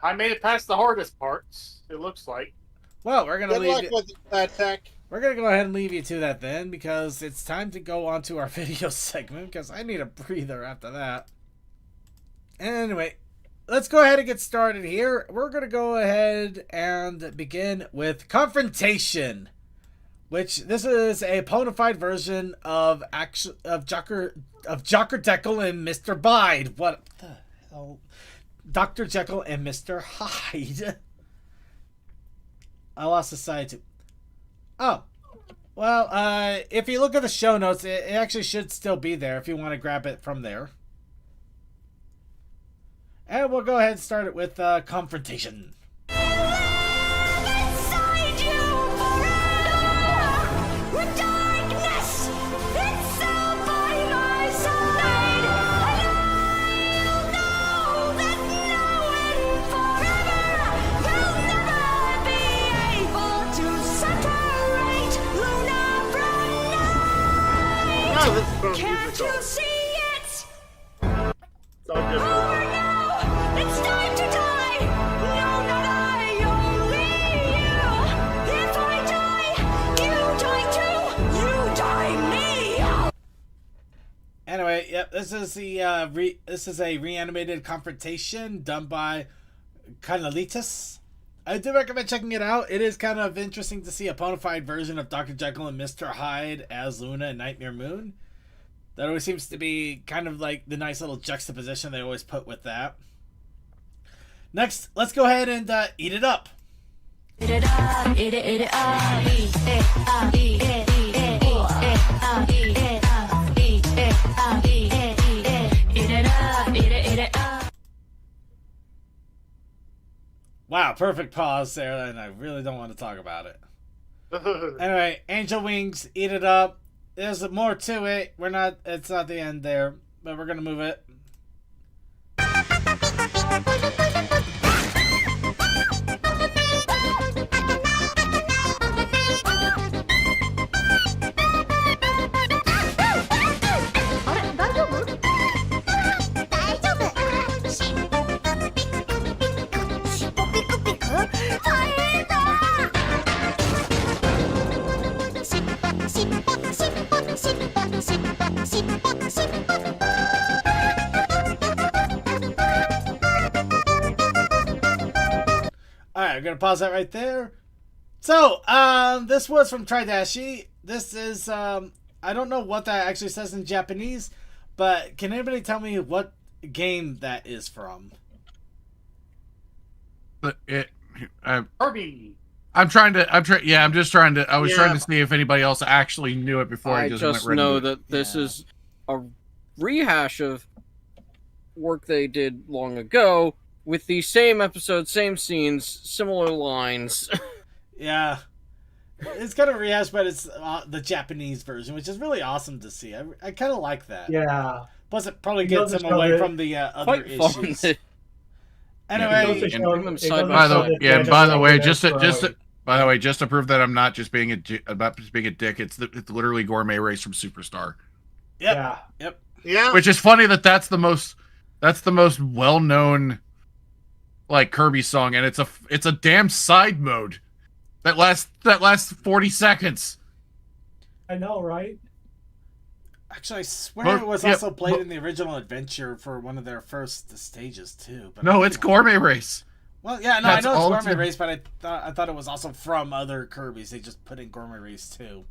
I made it past the hardest parts. It looks like. Well, we're gonna Good leave luck you. with that tech. We're gonna go ahead and leave you to that then, because it's time to go on to our video segment. Because I need a breather after that. Anyway, let's go ahead and get started here. We're gonna go ahead and begin with confrontation, which this is a bona fide version of Dr. Jekyll and Mr. Hyde. What the hell? Dr. Jekyll and Mr. Hyde. I lost the side too. Oh. Well, if you look at the show notes, it actually should still be there if you want to grab it from there. And we'll go ahead and start it with confrontation. Oh, this is from Can't musical. you see it? So different. Over now! It's time to die! No, not I, only you! If I die, you die too! You die me! Anyway, yep, this is the this is a reanimated confrontation done by Canalitas. I do recommend checking it out. It is kind of interesting to see a bona fide version of Dr. Jekyll and Mr. Hyde as Luna and Nightmare Moon. That always seems to be kind of like the nice little juxtaposition they always put with that. Next, let's go ahead and eat it up. Eat it up, eat it, eat it up, eat it up, eat it, eat it, eat it up, eat it up, eat it up, eat it, eat it up, eat it, eat it up. Wow, perfect pause there, and I really don't want to talk about it. Anyway, Angel Wings, eat it up. There's more to it. It's not the end there, but we're gonna move it. Alright, I'm gonna pause that right there. So, this was from Tridashi. This is, I don't know what that actually says in Japanese, but can anybody tell me what game that is from? Kirby. I'm just trying to. I was trying to see if anybody else actually knew it before I just went right know into it. that this is a rehash of work they did long ago with the same episode, same scenes, similar lines. Yeah. It's kind of rehashed, but it's the Japanese version, which is really awesome to see. I kind of like that. Yeah. Plus, it probably It goes gets to them show away that- from the other Quite issues. fun. Anyway, It goes to them show- side it by goes to side. show that By the Japanese way, is by the way, just to prove that I'm not just being a dick. It's literally Gourmet Race from Superstar, yep, Yeah. yep. Yeah. which is funny that's the most well known like Kirby song, and it's a damn side mode that lasts 40 seconds. I know, right? Actually, I swear Well, it was yeah, also played well- in the original adventure for one of their first stages too. But No, it's Gourmet Race. Well, yeah, no, That's I know all it's Gourmet it's- Race, but I thought it was also from other Kirby's. They just put in Gourmet Race too.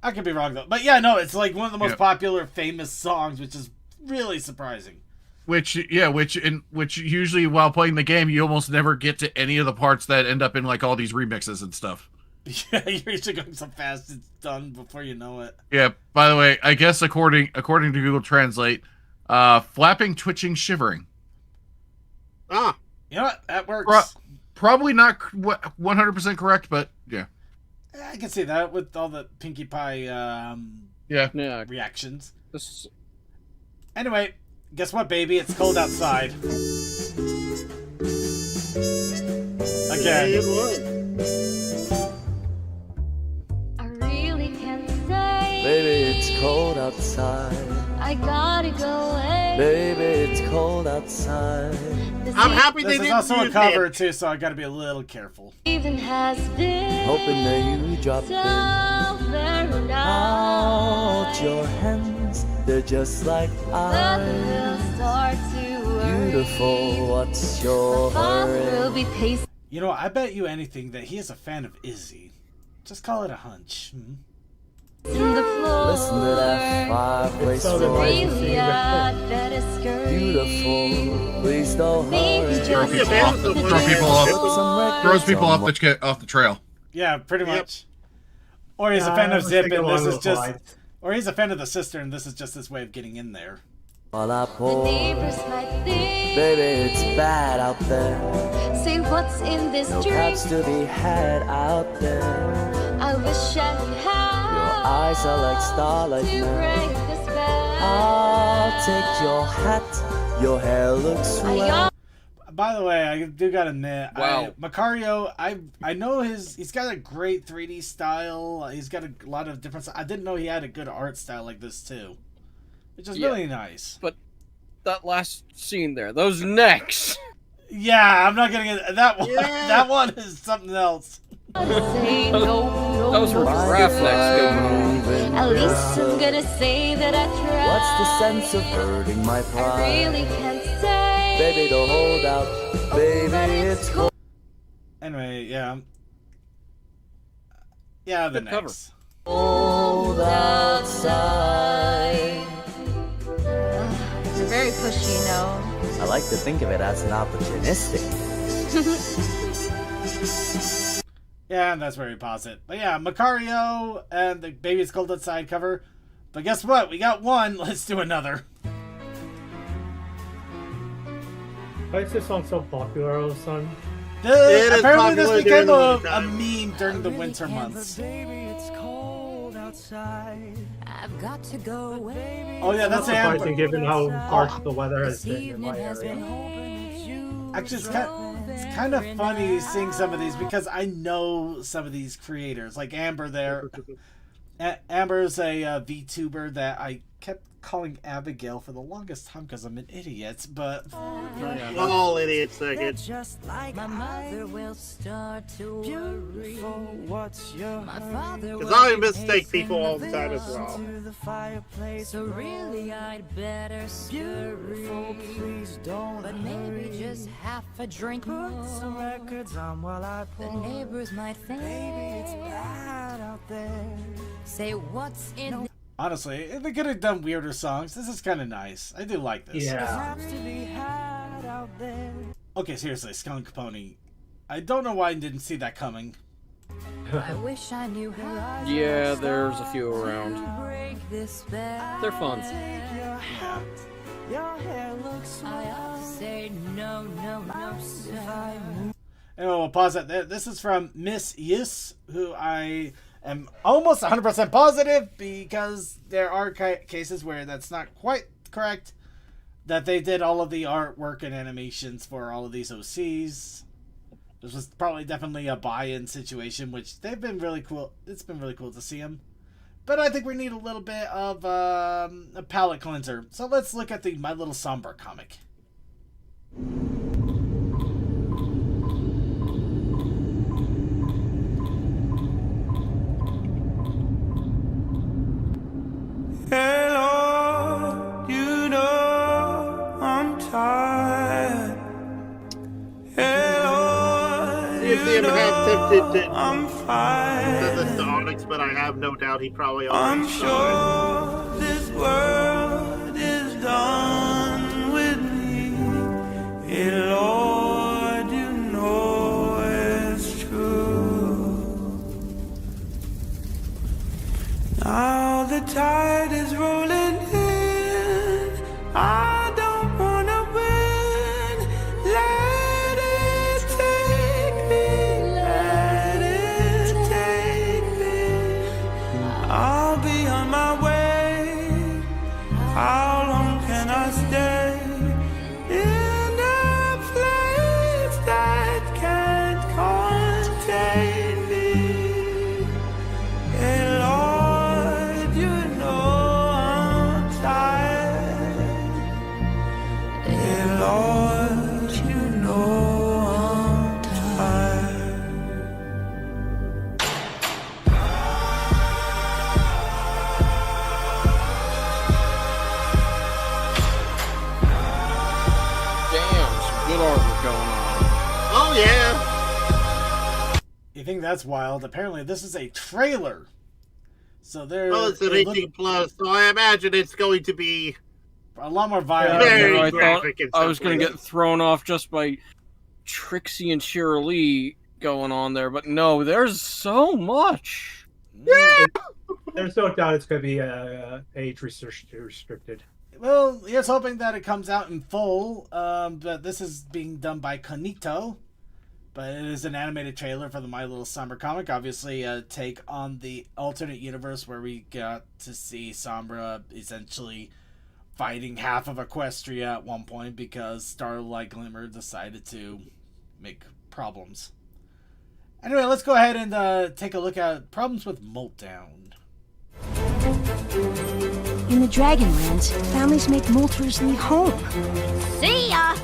I could be wrong though, but yeah, no, it's like one of the most Yep. popular, famous songs, which is really surprising. Which usually while playing the game, you almost never get to any of the parts that end up in like all these remixes and stuff. Yeah, you're usually going so fast it's done before you know it. Yeah. By the way, I guess according to Google Translate, flapping, twitching, shivering. Ah. You know what? That works. Probably not 100% correct, but yeah. I can see that with all the Pinkie Pie Yeah. Yeah, reactions. this Anyway, guess what, baby? It's cold outside. Again. It would. I really can't say. Baby, it's cold outside. I gotta go away. Baby, it's cold outside. This I'm happy they This is didn't also a use cover him. too, so I gotta be a little careful. Even has been Hoping that you drop so in. very Out your hands, they're just like But ice. we'll start to worry. Beautiful, what's your Father will hurry? be pacing You know, I bet you anything that he is a fan of Izzy. Just call it a hunch. the floor. Listen to that fireplace so roar. delightful. Really, I'd better scurry. Beautiful, please don't Maybe hurry. just Yeah, half man, the so Throw people off. Some records Throws people on off the trail. Yeah, pretty Yep. much. Or he's a Yeah, fan I of was Zip, thinking and this along is those just. lines. Or he's a fan of the sister, and this is just his way of getting in there. while I The pour. neighbors might think, Baby, it's bad out there. say what's in this No drink. caps to be had out there. I wish I had Your eyes are like starlight to now. break the spell. I'll take your hat. Your hair looks I swell. By the way, I do gotta admit, Wow. Macario, I know he's got a great 3D style. He's got a lot of different. I didn't know he had a good art style like this too, which is Yeah. really nice. That last scene there, those necks. Yeah, I'm not gonna get that one. Yeah. That one is something else. say no, no, Those were no. giraffe necks going on. Moving At least closer. I'm gonna say that I tried. What's the sense of hurting my I pride? really can't say. Baby, don't hold out. Baby, but it's cold. Anyway, yeah. Yeah, the Good cover. next. outside. You're very pushy, you know. I like to think of it as an opportunistic. Yeah, and that's where we pause it. But yeah, Macario and the Baby's Cold Outside cover. But guess what? We got one. Let's do another. Why is this song so popular all of a sudden? It is Apparently this popular became during the a wintertime. meme during the winter months. I've got to go away. Oh yeah, that's Surprising Amber. given how harsh the weather has This been in evening my has area. been Actually, it's kind of funny seeing some of these because I know some of these creators, like Amber there. Amber's a VTuber that I kept calling Abigail for the longest time because I'm an idiot, but All idiots second. My mother will start to worry. My father will Because I be mistake pacing people all the the time as floor. well. So really I'd better scurry. But maybe just half a drink more. The neighbors might think it's bad out there. Say what's in the honestly, if they could have done weirder songs, this is kind of nice. I do like this. Yeah. Okay, seriously, Skunk Pony. I don't know why I didn't see that coming. I wish I knew how Yeah, there's a few around. to break this spell. They're fun. Yeah. I ought to say no, no, no, sir. Anyway, we'll pause that there. This is from Miss Yus, who I am almost 100% positive because there are cases where that's not quite correct. That they did all of the artwork and animations for all of these OCs. This was probably definitely a buy-in situation, which they've been really cool. It's been really cool to see them. But I think we need a little bit of a palate cleanser. So let's look at the My Little Somber comic. Hello, you know I'm tired. Hello, You see him half tempted to I'm fine. send this to Onyx, but I have no doubt he probably I'm already saw sure this world is done with me. Hey, Lord, you know it's true. Now the tide is rolling in. I don't wanna win. Let it take me. Let it take me. I'll be on my way. How long can I stay in a place going on. Oh yeah. You think that's wild? Apparently, this is a trailer. So there. Well, it's an 18 plus, so I imagine it's going to be a lot more violent. very I thought graphic. In I some was going to places. get thrown off just by Trixie and Shirley going on there, but no, there's so much. There's no doubt it's going to be age restricted. Well, here's hoping that it comes out in full. But this is being done by Konito. But it is an animated trailer for the My Little Sombra comic. Obviously, a take on the alternate universe where we got to see Sombra essentially fighting half of Equestria at one point because Starlight Glimmer decided to make problems. Anyway, let's go ahead and take a look at problems with Moltdown. In the Dragonlands, families make Molters leave home. See ya!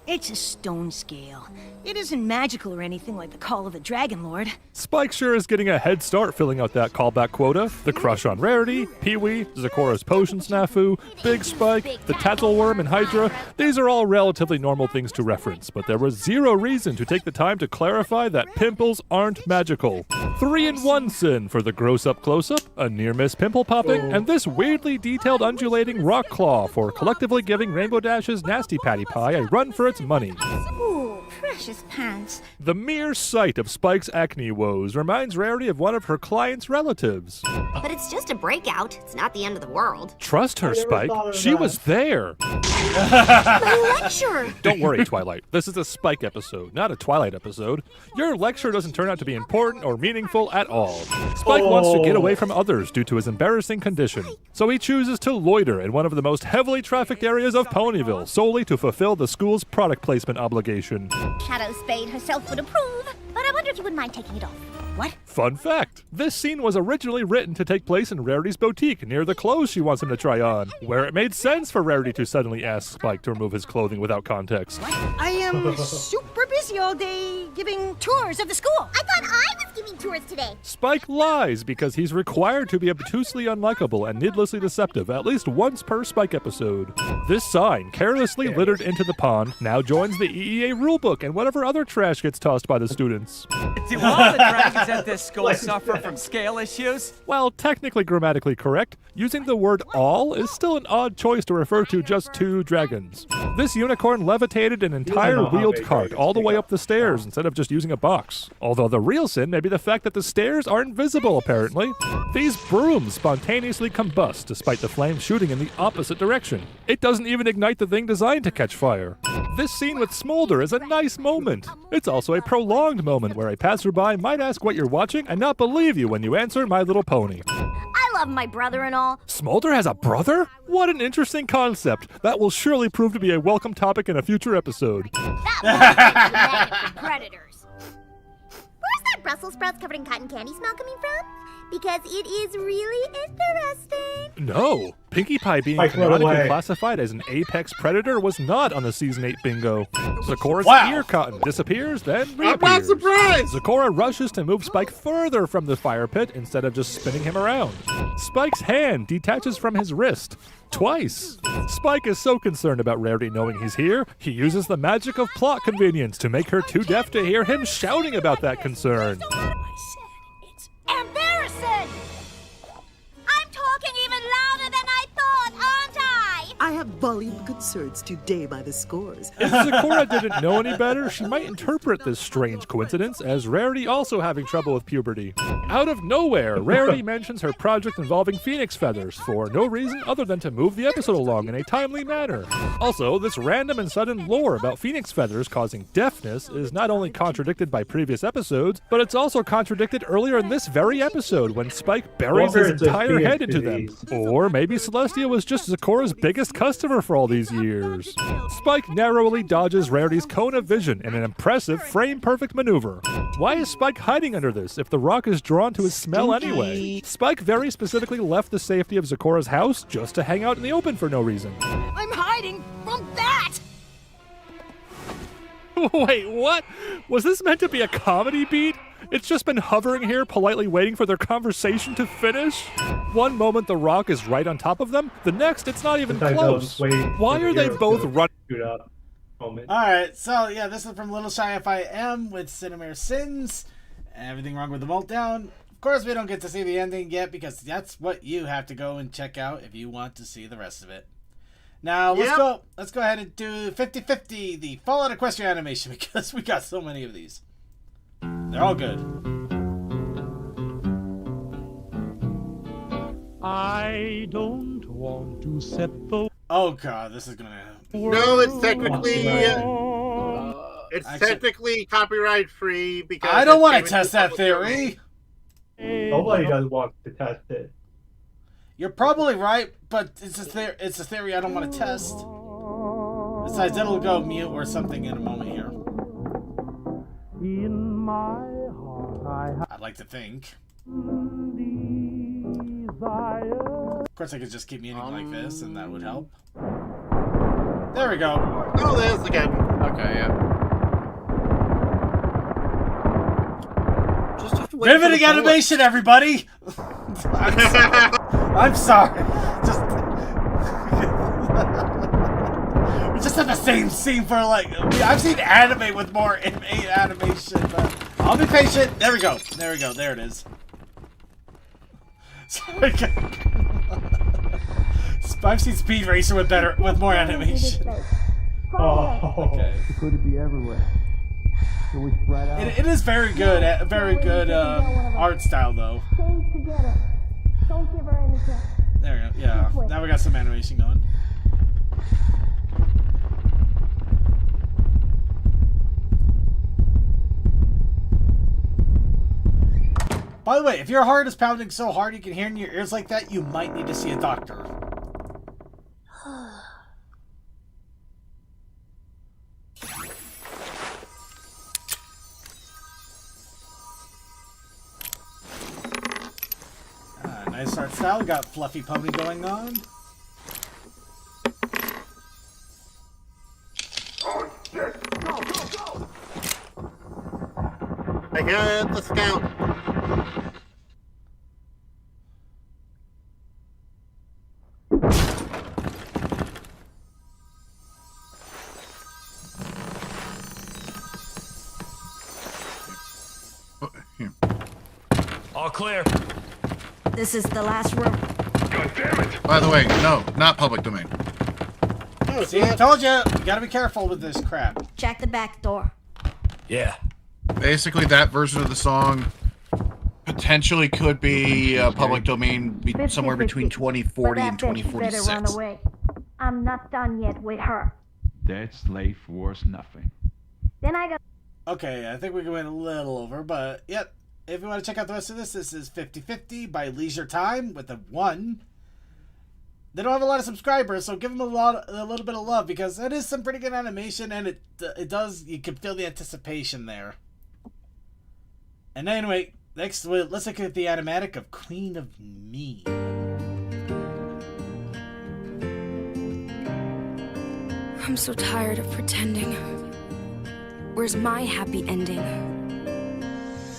It's a stone scale. It isn't magical or anything like the Call of the Dragon Lord. Spike sure is getting a head start filling out that callback quota. The crush on Rarity, Pee-wee, Zecora's potion snafu, Big Spike, the Tattleworm, and Hydra. These are all relatively normal things to reference, but there was zero reason to take the time to clarify that pimples aren't magical. 3-in-1 sin for the gross-up close-up, a near-miss pimple popping, and this weirdly detailed undulating rock claw for collectively giving Rainbow Dash's Nasty Patty Pie a run for its money. Ooh, precious pants. The mere sight of Spike's acne woes reminds Rarity of one of her client's relatives. But it's just a breakout. It's not the end of the world. Trust her, Spike. She was there. My lecture! Don't worry, Twilight. This is a Spike episode, not a Twilight episode. Your lecture doesn't turn out to be important or meaningful at all. Spike wants to get away from others due to his embarrassing condition, so he chooses to loiter in one of the most heavily trafficked areas of Ponyville solely to fulfill the school's product placement obligation. Shadow Spade herself would approve, but I wonder if you wouldn't mind taking it off. What? Fun fact, this scene was originally written to take place in Rarity's boutique near the clothes she wants him to try on, where it made sense for Rarity to suddenly ask Spike to remove his clothing without context. I am super busy all day giving tours of the school. I thought I was giving tours today. Spike lies because he's required to be obtusely unlikable and needlessly deceptive at least once per Spike episode. This sign, carelessly littered into the pond, now joins the EEA rulebook and whatever other trash gets tossed by the students. Do all the dragons at this school suffer from scale issues? While technically grammatically correct, using the word all is still an odd choice to refer to just two dragons. This unicorn levitated an entire wheeled cart all the way up the stairs instead of just using a box. Although the real sin may be the fact that the stairs are invisible, apparently. These brooms spontaneously combust despite the flames shooting in the opposite direction. It doesn't even ignite the thing designed to catch fire. This scene with Smolder is a nice moment. It's also a prolonged moment where a passerby might ask what you're watching and not believe you when you answer My Little Pony. I love my brother and all. Smolder has a brother? What an interesting concept. That will surely prove to be a welcome topic in a future episode. That was from predators. Where's that Brussels sprouts covered in cotton candy smell coming from? Because it is really interesting. No. Pinkie Pie being Spike, run canonically away. classified as an apex predator was not on the Season 8 bingo. Zecora's ear cotton disappears, then reappears. I'm not surprised! Zecora rushes to move Spike further from the fire pit instead of just spinning him around. Spike's hand detaches from his wrist. Twice. Spike is so concerned about Rarity knowing he's here, he uses the magic of plot convenience to make her too deaf to hear him shouting about that concern. Embarrassing! I'm talking even louder than I thought, aren't I? I have volume concerns today by the scores. If Zecora didn't know any better, she might interpret this strange coincidence as Rarity also having trouble with puberty. Out of nowhere, Rarity mentions her project involving phoenix feathers for no reason other than to move the episode along in a timely manner. Also, this random and sudden lore about phoenix feathers causing deafness is not only contradicted by previous episodes, but it's also contradicted earlier in this very episode when Spike buries his entire head into them. Or maybe Celestia was just Zecora's biggest customer for all these years. Spike narrowly dodges Rarity's cone of vision in an impressive frame-perfect maneuver. Why is Spike hiding under this if the rock is drawn to his smell anyway? Spike very specifically left the safety of Zecora's house just to hang out in the open for no reason. I'm hiding from that! Wait, what? Was this meant to be a comedy beat? It's just been hovering here, politely waiting for their conversation to finish? One moment the rock is right on top of them, the next it's not even close. Why are they both running? moment. Alright, so yeah, this is from Little Shy FIM with Cinnamere Sins. Everything wrong with the meltdown. Of course, we don't get to see the ending yet because that's what you have to go and check out if you want to see the rest of it. Now, let's go ahead and do 50-50, the Fallout Equestria animation, because we got so many of these. They're all good. I don't want to set the... Oh god, this is gonna... No, it's technically... technically copyright free because... I don't want to test that theory! Nobody does want to test it. You're probably right, but it's a theory I don't want to test. Besides, it'll go mute or something in a moment here. In my heart, I'd like to think. desire. Of course, I could just keep muting like this, and that would help. There we go. Oh, there's again. Okay, yeah. Just have to wait. Riveting animation, everybody! I'm sorry. We just had the same scene for like... I've seen anime with more animation, but I'll be patient. There we go. There we go. There it is. I've seen Speed Racer with more animation. Oh, okay. Could it be everywhere? Can we spread out? It is very good. Very good art style, though. Don't give her anything. There we go. Yeah. Now we got some animation going. By the way, if your heart is pounding so hard you can hear in your ears like that, you might need to see a doctor. Nice art style. We got Fluffy Pony going on. I got the scout. All clear. This is the last room. God damn it! By the way, no, not public domain. Oh, see, I told you. You gotta be careful with this crap. Check the back door. Yeah. Basically, that version of the song potentially could be public domain somewhere between 2040 and 2046. Better run away. I'm not done yet with her. That slave was nothing. Then I got... Okay, I think we went a little over, but yep. If you want to check out the rest of this is 50-50 by Leisure Time with a 1. They don't have a lot of subscribers, so give them a little bit of love because it is some pretty good animation, and it does, you can feel the anticipation there. And anyway, next let's look at the animatic of Queen of Mean. I'm so tired of pretending. Where's my happy ending?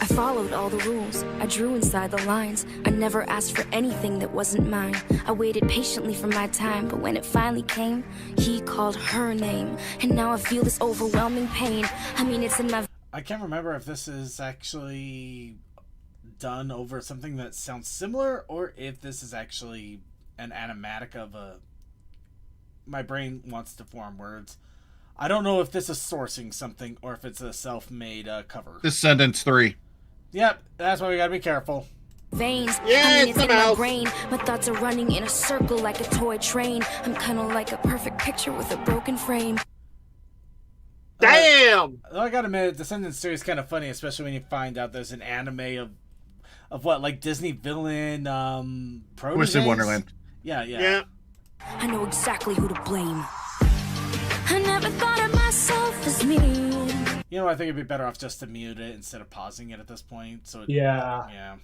I followed all the rules. I drew inside the lines. I never asked for anything that wasn't mine. I waited patiently for my time, but when it finally came, he called her name. And now I feel this overwhelming pain. I mean, it's in my... I can't remember if this is actually done over something that sounds similar, or if this is actually an animatic of a... My brain wants to form words. I don't know if this is sourcing something, or if it's a self-made cover. Descendants 3. Yep, that's why we gotta be careful. Veins. Yeah, I mean, it's it's in my about- brain. My thoughts are running in a circle like a toy train. I'm kind of like a perfect picture with a broken frame. Damn! I gotta admit, Descendants 3 is kind of funny, especially when you find out there's an anime of what, like Disney villain, proteges? Twisted Wonderland. Yeah. I know exactly who to blame. I never thought of myself as mean. You know, I think it'd be better off just to mute it instead of pausing it at this point. So Yeah.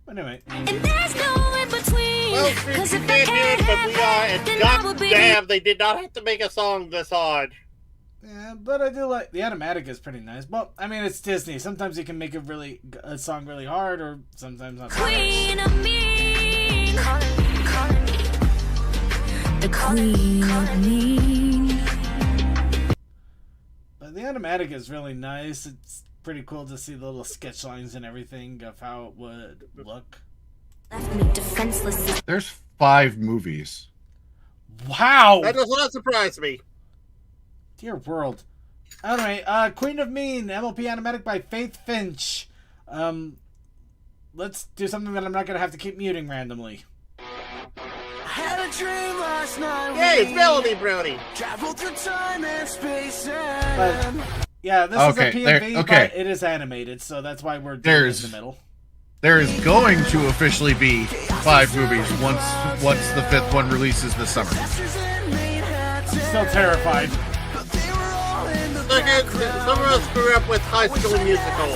But anyway. And there's no in between. Well, Cause you if I can't can't hear it, but have we are, that, and then I will be... goddamn, they did not have to make a song this hard. Yeah, but I do like the animatic is pretty nice. Well, I mean, it's Disney. Sometimes you can make a song really hard, or sometimes not. Queen of mean. Calling me. The queen of mean. The animatic is really nice. It's pretty cool to see the little sketch lines and everything of how it would look. Left me defenseless. There's 5 movies. Wow! That does not surprise me. Dear world. Anyway, Queen of Mean, MLP animatic by Faith Finch. Let's do something that I'm not gonna have to keep muting randomly. Had a dream last night. Hey, it's Melody Brony. Traveled through time and space But, yeah, this is a PMV, okay. but it is animated, so that's why we're doing it in the middle. There is going to officially be 5 movies once the 5th one releases this summer. I'm still terrified. Look at some of us grew up with High School Musical.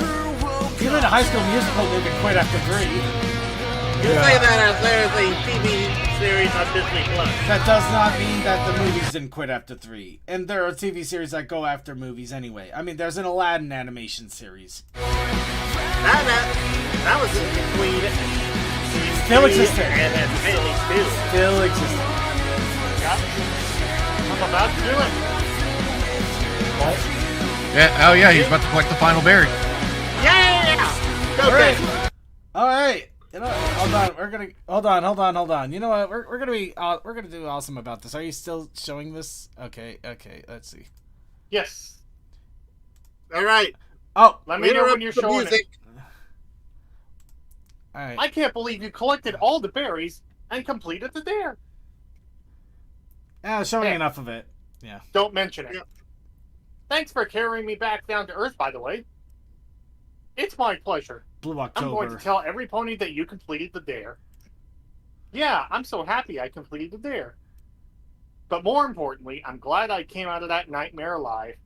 Even a High School Musical movie quit after 3. You say that as there's a TV series on Disney Plus. That does not mean that the movies didn't quit after 3. And there are TV series that go after movies anyway. I mean, there's an Aladdin animation series. That was in between. Still existing. And then Haley too. Still existing. I'm about to do it. What? Yeah, oh yeah, he's about to collect the final berry. Yeah! Okay. All right. You know, hold on. We're gonna hold on. You know what? We're gonna do awesome about this. Are you still showing this? Okay. Let's see. Yes. All right. Oh, let me know when you're showing it. All right. I can't believe you collected all the berries and completed the dare. Yeah, showing enough of it. Yeah. Don't mention it. Thanks for carrying me back down to Earth, by the way. It's my pleasure. Blue October. I'm going to tell every pony that you completed the dare. Yeah, I'm so happy I completed the dare. But more importantly, I'm glad I came out of that nightmare alive.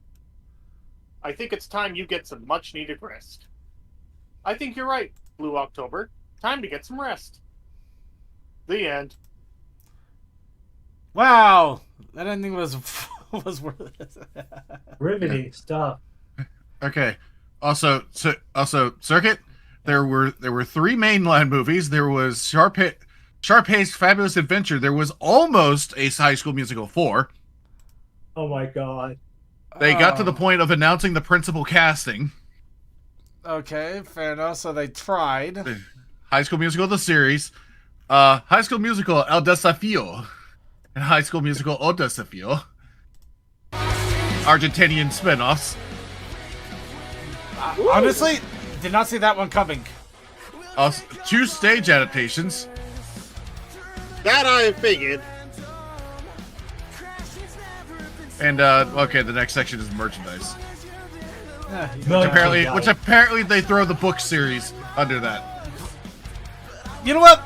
I think it's time you get some much-needed rest. I think you're right, Blue October. Time to get some rest. The end. Wow, that ending was worth it. Riveting stuff. Okay. Also, Circuit. There were 3 mainline movies. There was Sharpay's Fabulous Adventure. There was almost a High School Musical 4. Oh my god. They got to the point of announcing the principal casting. Okay, fair enough. So they tried. High School Musical the series, High School Musical El Desafío, and High School Musical O Desafío. Argentinian spinoffs. Honestly, did not see that one coming. 2 stage adaptations. That I figured. And okay, the next section is merchandise. Yeah, Which apparently they throw the book series under that. You know what?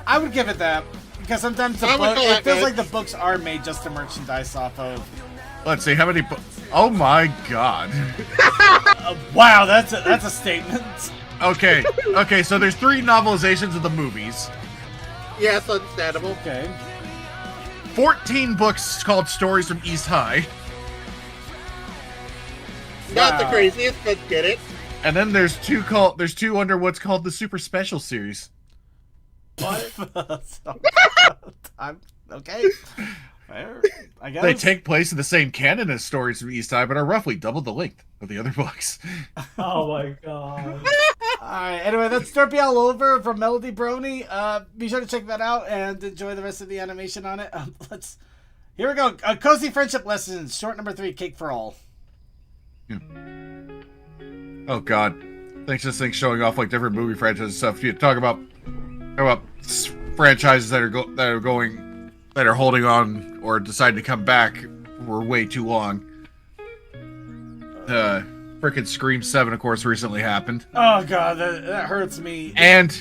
I would give it that because sometimes it feels good. like the books are made just to merchandise off of. Let's see how many. Oh my god! Wow, that's a statement. Okay, so there's 3 novelizations of the movies. Yes, understandable. Okay. 14 books called Stories from East High. Not the craziest, but get it. And then there's 2 under what's called the Super Special series. What? Okay. Fair, I guess. They take place in the same canon as Stories from East High, but are roughly double the length of the other books. Oh my god. Alright, anyway, that's Derpy All Over from Melody Brony. Be sure to check that out and enjoy the rest of the animation on it. Here we go. Cozy Friendship Lessons, short number 3, Cake for All. Yeah. Oh god. Thanks to this thing showing off like different movie franchises and stuff. You talk about franchises that are holding on or deciding to come back for way too long. Frickin' Scream 7, of course, recently happened. Oh god, that hurts me. And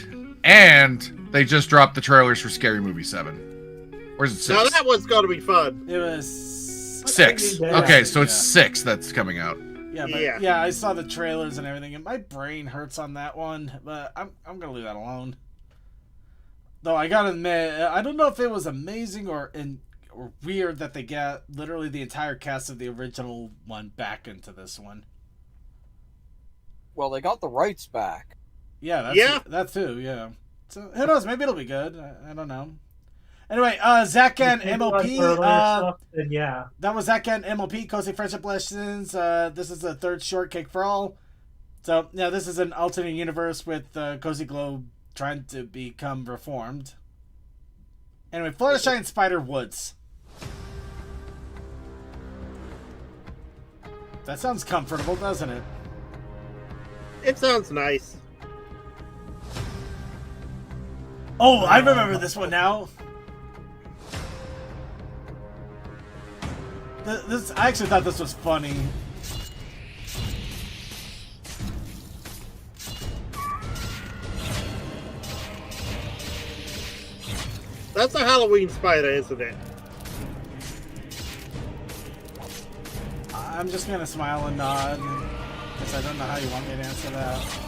they just dropped the trailers for Scary Movie 7. Or is it 6? Now that one's going to be fun. It was 6. Okay, so it's 6 that's coming out. Yeah, but yeah, I saw the trailers and everything, and my brain hurts on that one. But I'm gonna leave that alone. Though I gotta admit, I don't know if it was amazing or weird that they get literally the entire cast of the original one back into this one. Well, they got the rights back. Yeah, that too. Yeah, so who knows? Maybe it'll be good. I don't know. Anyway, Zach and MLP. Earlier stuff, then yeah. That was Zach and MLP, Cozy Friendship Lessons. This is the third short, Cake for All. So, yeah, this is an alternate universe with Cozy Globe trying to become reformed. Anyway, Fluttershy and Spider Woods. That sounds comfortable, doesn't it? It sounds nice. Oh, I remember this one now. I actually thought this was funny. That's a Halloween spider, isn't it? I'm just gonna smile and nod. Guess I don't know how you want me to answer that.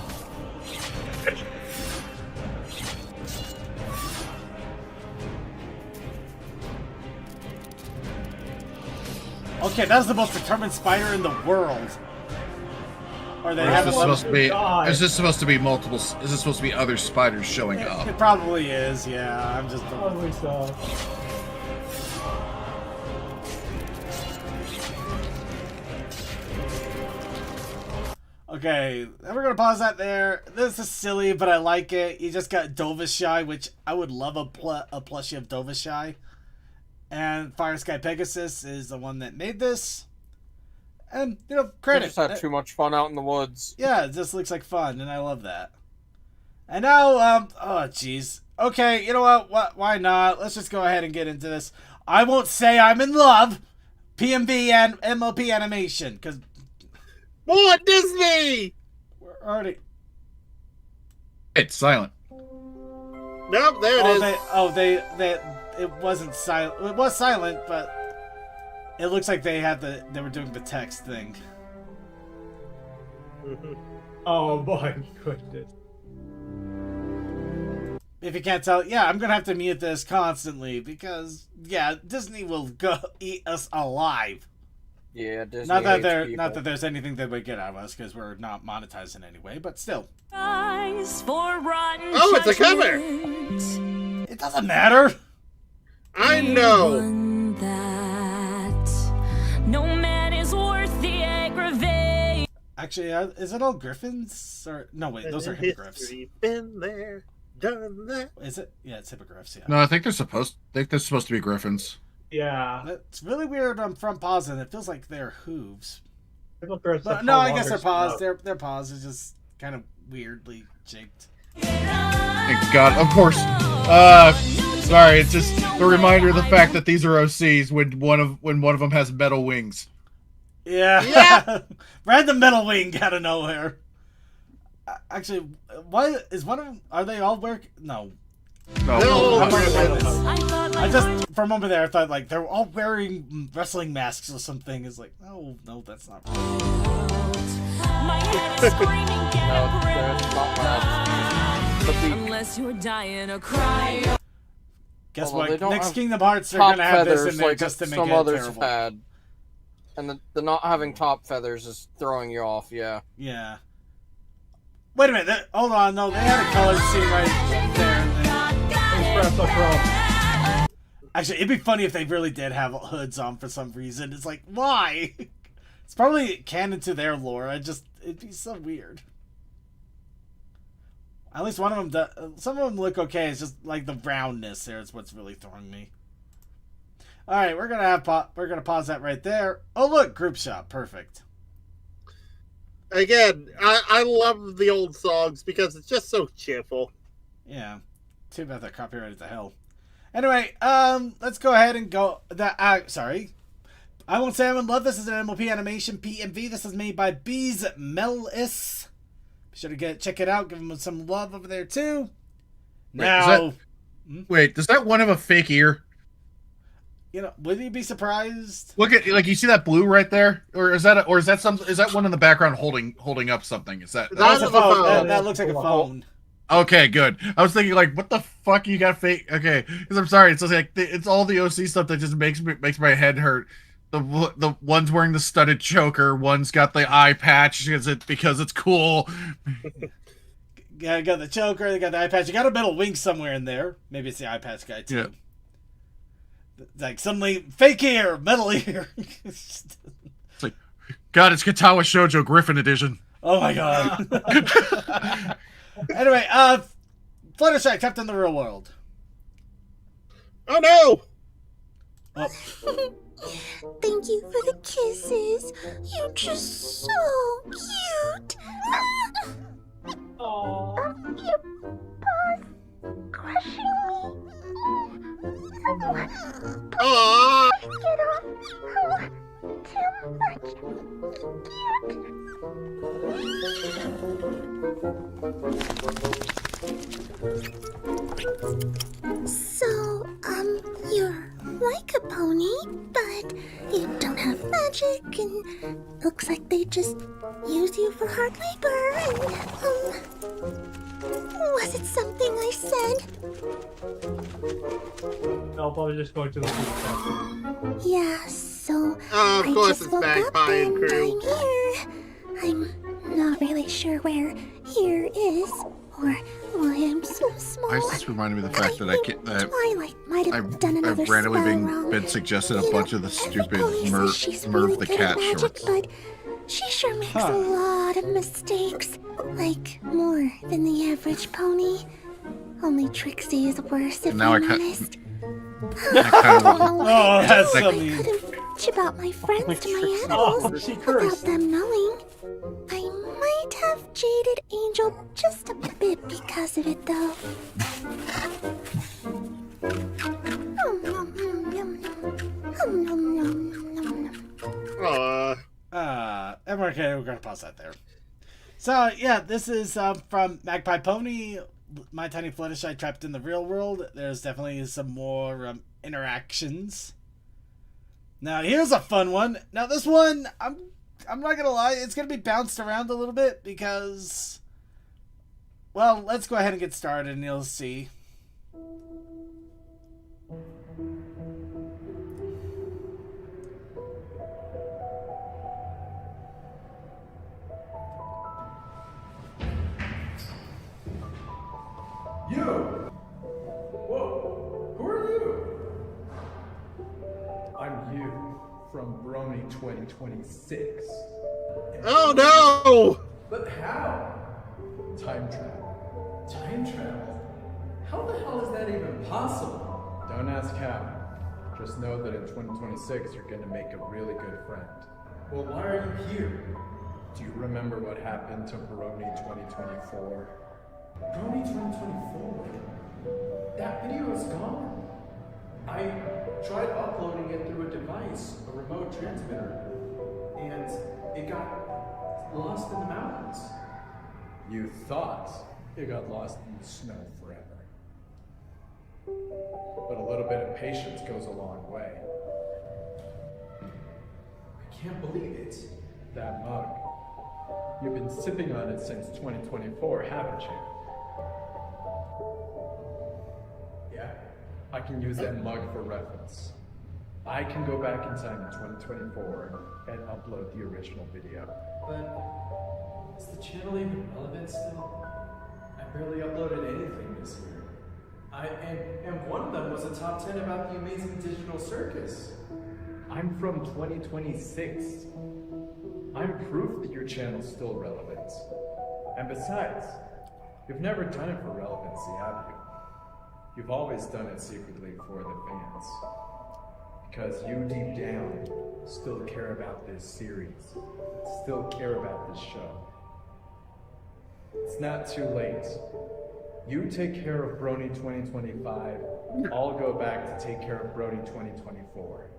Okay, that's the most determined spider in the world. Or they have supposed to be. Is this supposed to be multiple? Is this supposed to be other spiders showing up? It probably is. Yeah, I'm just. Probably so. Okay, then we're gonna pause that there. This is silly, but I like it. You just got Dovashy, which I would love a plushie of Dovashy. And Fire Sky Pegasus is the one that made this. And, you know, credit. They just had too much fun out in the woods. Yeah, it just looks like fun, and I love that. And now, oh, jeez. Okay, you know what? Why not? Let's just go ahead and get into this. I won't say I'm in love. PMV and MLP animation, because... More Disney! We're already... It's silent. Nope, there it is. It wasn't silent. It was silent, but it looks like they were doing the text thing. Oh my goodness. If you can't tell, yeah, I'm gonna have to mute this constantly because, yeah, Disney will go eat us alive. Yeah, Disney. Not that there's anything that would get out of us because we're not monetized in any way, but still. Oh, it's a cover. It doesn't matter. I know. No man is worth the aggravation. Actually, is it all griffins? Or no, wait, those are hippogriffs. Been there, done that. Is it? Yeah, it's hippogriffs. Yeah. No, I think they're supposed to be griffins. Yeah. It's really weird. From pausing. It feels like they're hooves. But, no, I guess they're paws. Their paws are just kind of weirdly shaped. Thank God, of course. Sorry, it's just a reminder of the fact that these are OCs when one of them has metal wings. Yeah. Random metal wing out of nowhere. Actually, why is one of them? Are they all wearing? No. I just for a moment there I thought like they're all wearing wrestling masks or something. It's like no, that's not Unless you're dying or crying. Guess what? Next Kingdom Hearts, they're gonna have this in there just to make some it others terrible. have had. And the not having top feathers is throwing you off. Yeah. Yeah. Wait a minute. Hold on. No, they had a colored scene right there. Actually, it'd be funny if they really did have hoods on for some reason. It's like, why? It's probably canon to their lore. It'd be so weird. At least one of them, some of them look okay. It's just like the roundness there is what's really throwing me. All right, we're gonna pause that right there. Oh look, group shot, perfect. Again, I love the old songs because it's just so cheerful. Yeah, too bad they're copyrighted to hell. Anyway, let's go ahead and go. Sorry, I won't say I'm in love. This is an MLP animation PMV. This is made by Bees Melis. Be sure to check it out. Give them some love over there too. Wait, does that one have a fake ear? You know, would you be surprised? Look at you see that blue right there, or is that one in the background holding up something? Is that that's a phone? That looks like a phone. Okay, good. I was thinking like, what the fuck you got fake? Okay, because I'm sorry, it's like it's all the OC stuff that just makes my head hurt. The one's wearing the studded choker, one's got the eye patch because it's cool. Yeah, got the choker, they got the eye patch. You got a metal wing somewhere in there. Maybe it's the eye patch guy too. Yeah. Like suddenly fake ear, metal ear. It's like, God, it's Katawa Shoujo Griffin edition. Oh my god. Anyway, Fluttershy trapped in the real world. Oh no! Oh. Thank you for the kisses. You're just so cute. Aww. Your paws crushing me. Aww. Get off. Too much. So, you're like a pony, but you don't have magic, and looks like they just use you for hard labor, and, was it something I said? No, probably just going to the Yeah, so Oh, of I course just it's woke up Magpie and and crew. I'm here. I'm not really sure where here is, or why I'm so small. Why is this reminding me of the fact that I can't? Twilight might have done another I've randomly spell wrong. been suggested a bunch of the stupid Pony says she's Merv really the good Cat at magic, shorts. but she sure makes a lot of mistakes. Like, more than the average pony. Only Trixie is worse, if And now I'm I cut- honest. I don't know why. Oh, that's so I mean. couldn't preach about my friends to my Oh, animals she without cursed. them knowing. I might have jaded Angel just a bit because of it, though. Okay, we're gonna pause that there. So yeah, this is from Magpie Pony, My Tiny Fluttershy Trapped in the Real World. There's definitely some more interactions. Now here's a fun one. Now this one, I'm not gonna lie, it's gonna be bounced around a little bit because, well, let's go ahead and get started and you'll see. You! Whoa, who are you? I'm you from Brony 2026. Oh no! But how? Time travel. Time travel? How the hell is that even possible? Don't ask how. Just know that in 2026 you're gonna make a really good friend. Well, why are you here? Do you remember what happened to Brony 2024? Brony 2024? That video is gone. I tried uploading it through a device, a remote transmitter, and it got lost in the mountains. You thought it got lost in the snow forever. But a little bit of patience goes a long way. I can't believe it. That mug. You've been sipping on it since 2024, haven't you? Yeah, I can use that mug for reference. I can go back in time in 2024 and upload the original video. But is the channel even relevant still? I barely uploaded anything this year. And one of them was a top 10 about the amazing digital circus. I'm from 2026. I'm proof that your channel's still relevant. And besides, you've never done it for relevancy, have you? You've always done it secretly for the fans. Because you deep down still care about this series, still care about this show. It's not too late. You take care of Brony 2025, I'll go back to take care of Brony 2024.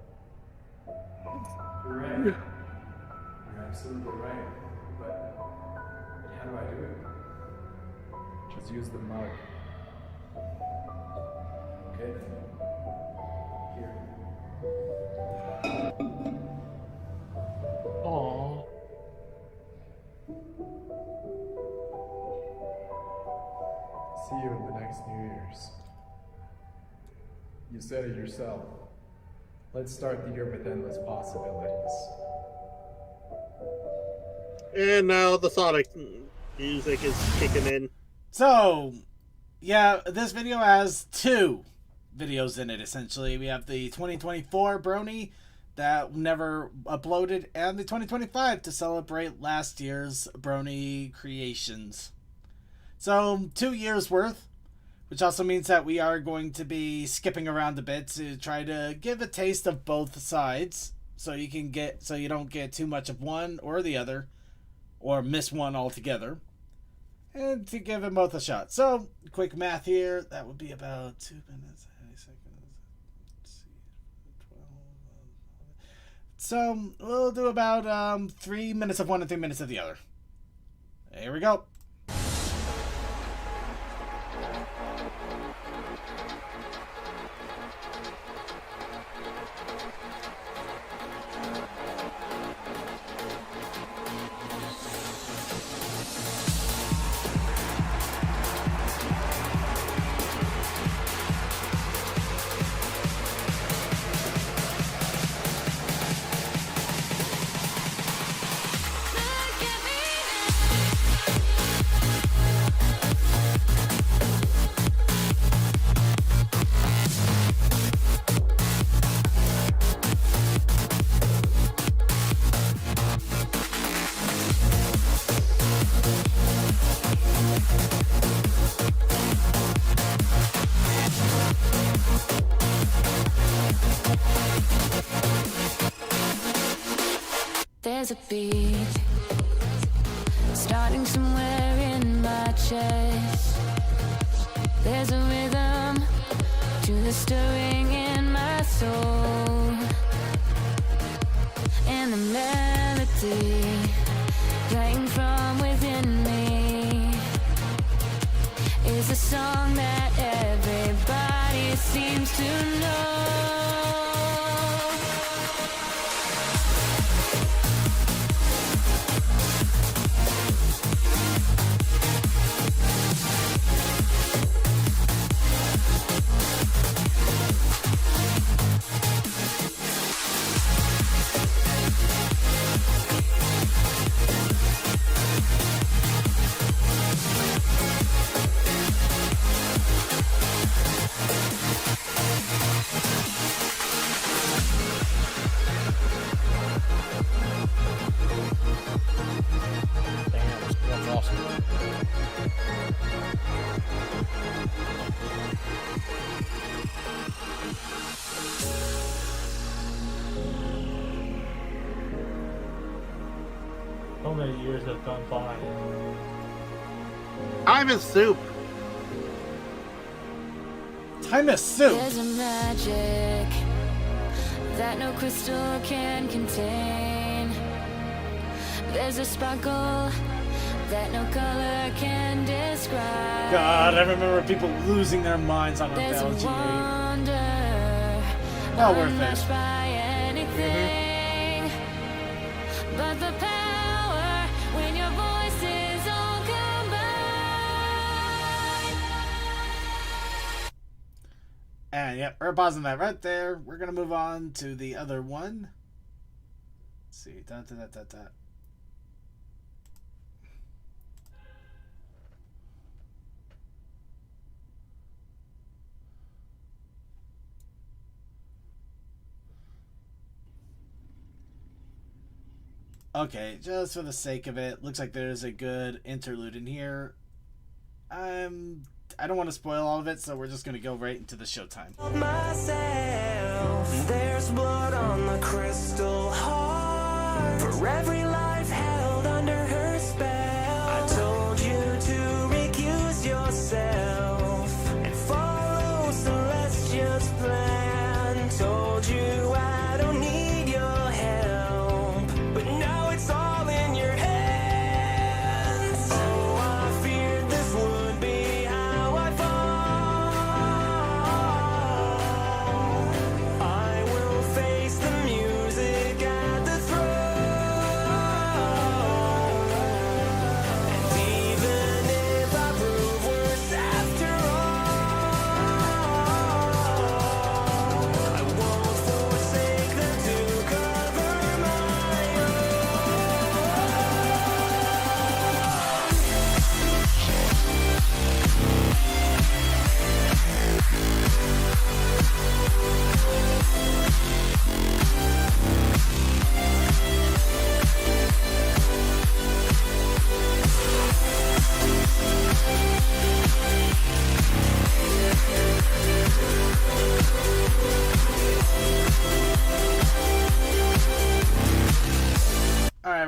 You're right. You're absolutely right. But how do I do it? Just use the mug. Okay then. Here. Aww. See you in the next New Year's. You said it yourself. Let's start the year with endless possibilities. And now the Sonic music is kicking in. So, yeah, this video has two videos in it, essentially. We have the 2024 Brony that never uploaded, and the 2025 to celebrate last year's Brony creations. So 2 years worth, which also means that we are going to be skipping around a bit to try to give a taste of both sides, so you don't get too much of one or the other, or miss one altogether, and to give them both a shot. So quick math here, that would be about 2 minutes, 80 seconds. Let's see, 12. So we'll do about 3 minutes of one and 3 minutes of the other. Here we go. There's a beat starting somewhere in my chest. There's a rhythm to the stirring in my soul, and the melody playing from within me is a song that everybody seems to know. That's awesome. So many years have gone by. Time is soup. Time is soup. There's a magic that no crystal can contain. There's a sparkle that no color can describe. God, I remember people losing their minds on There's a Nostalgia. wonder Well worth unmatched it. by anything but the power when your voices all combine. And yep, we're pausing that right there. We're gonna move on to the other one. Let's see. Okay, just for the sake of it, looks like there's a good interlude in here. I don't want to spoil all of it, so we're just gonna go right into the showtime. Myself, there's blood on the crystal heart. For every life held under her spell, I told you to recuse yourself and follow Celestia's plan. Told you I don't need your help, but now it's all in your hands. Oh, I feared this would be how I fall. I will face the music at the throne.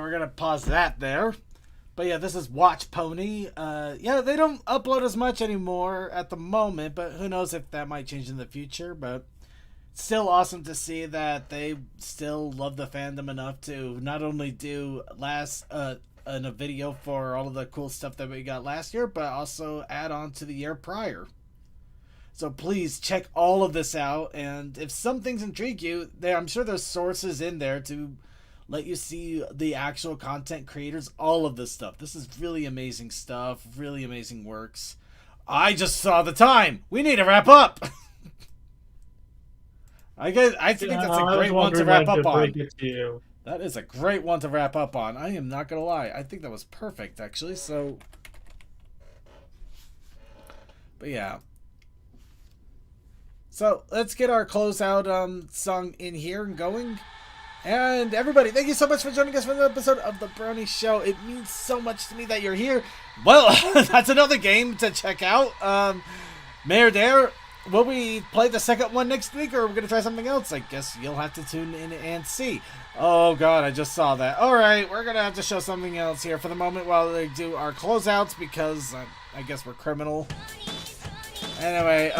we're gonna pause that there. But yeah, this is Watch Pony. Yeah, they don't upload as much anymore at the moment, but who knows if that might change in the future. But it's still awesome to see that they still love the fandom enough to not only do a video for all of the cool stuff that we got last year, but also add on to the year prior. So please check all of this out, and if some things intrigue you, I'm sure there's sources in there to let you see the actual content creators, all of this stuff. This is really amazing stuff, really amazing works. I just saw the time. We need to wrap up. I think that's a great one to wrap up on. That is a great one to wrap up on. I am not gonna lie. I think that was perfect, actually. So, but yeah. So let's get our closeout song in here and going. And everybody, thank you so much for joining us for the episode of The Brony Show. It means so much to me that you're here. Well, that's another game to check out. Mayor Dare, will we play the second one next week, or are we going to try something else? I guess you'll have to tune in and see. Oh, God, I just saw that. All right, we're going to have to show something else here for the moment while they do our closeouts, because I guess we're criminal. Anyway,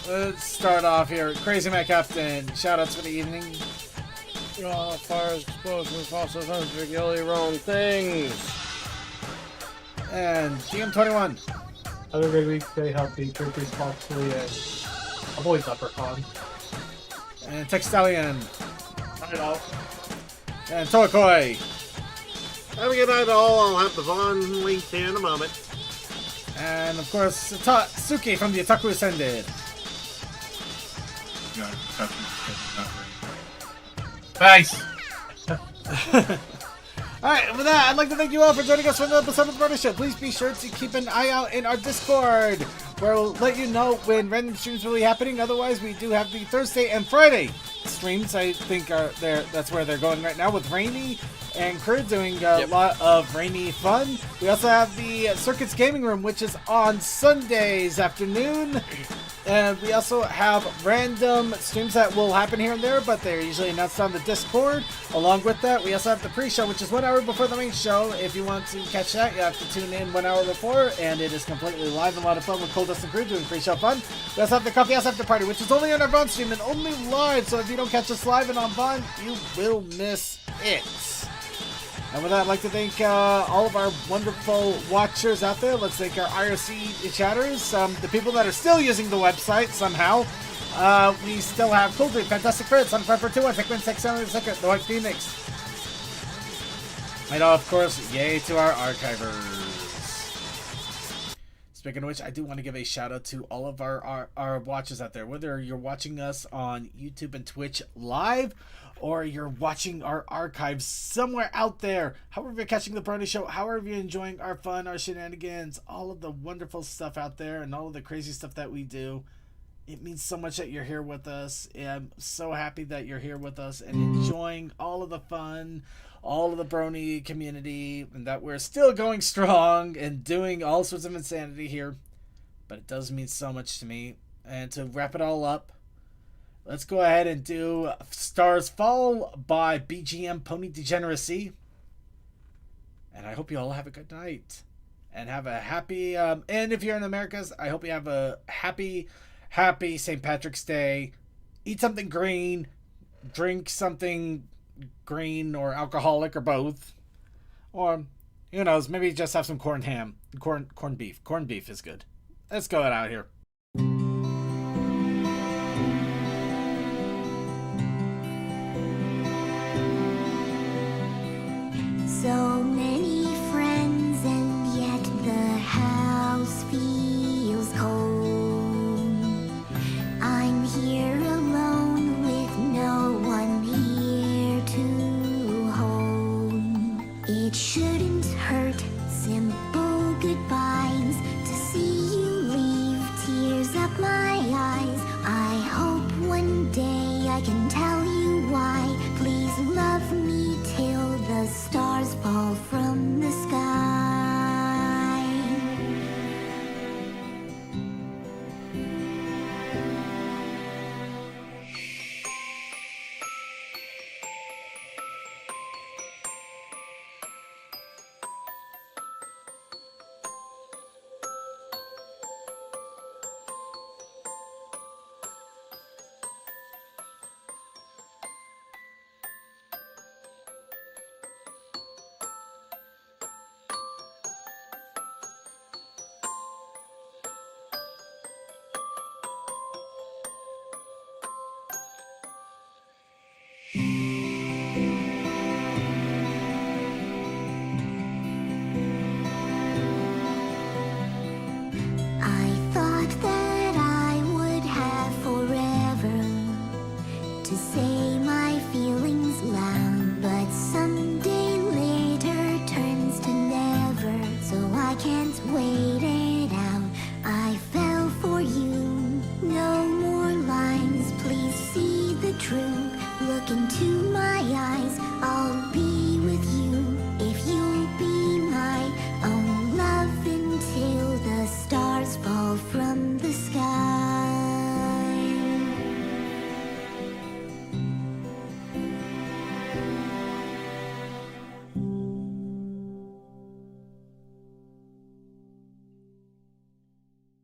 let's start off here. Crazy Matt Captain, shoutouts for the evening. Fires, explosions, fossil scientific, yelly, wrong things. And GM21. Have a great week. Stay healthy. Drink responsibly and avoid leprechaun. And Textalion. Night all. And Tokoi. Have a good night all. I'll have the Vaughn link here in a moment. And of course, Suki from the Otaku Ascended. Nice. Alright, with that, I'd like to thank you all for joining us for another episode of the Brony Show. Please be sure to keep an eye out in our Discord, where we'll let you know when random streams will be happening. Otherwise, we do have the Thursday and Friday streams, I think, are there. That's where they're going right now, with Rainy and crew doing a lot of rainy fun. We also have the Circuits Gaming Room, which is on Sundays afternoon. And we also have random streams that will happen here and there, but they're usually announced on the Discord. Along with that, we also have the pre-show, which is 1 hour before the main show. If you want to catch that, you have to tune in 1 hour before, and it is completely live and a lot of fun with Cold Dust and Crew doing pre-show fun. We also have the Coffee House After Party, which is only on our Vaughn stream and only live, so if you don't catch us live and on Vaughn, you will miss it. And with that, I'd like to thank all of our wonderful watchers out there. Let's thank our IRC chatters, the people that are still using the website somehow. We still have Cool Dream, Fantastic Fred, Sunfire 21, Techman 6 Second, The White Phoenix. And of course, yay to our archivers. Speaking of which, I do want to give a shout out to all of our watchers out there. Whether you're watching us on YouTube and Twitch live, or you're watching our archives somewhere out there, however you're catching the Brony Show, however you're enjoying our fun, our shenanigans, all of the wonderful stuff out there, and all of the crazy stuff that we do. It means so much that you're here with us. I'm so happy that you're here with us and enjoying all of the fun, all of the Brony community, and that we're still going strong and doing all sorts of insanity here. But it does mean so much to me. And to wrap it all up, let's go ahead and do Stars Fall by BGM Pony Degeneracy. And I hope you all have a good night. And have a happy, and if you're in the Americas, I hope you have a happy St. Patrick's Day. Eat something green. Drink something green or alcoholic or both. Or, who knows, maybe just have some corned ham. Corned beef. Corned beef is good. Let's go out here. So many friends, and yet the house feels cold. I'm here alone with no one here to hold. It shouldn't hurt.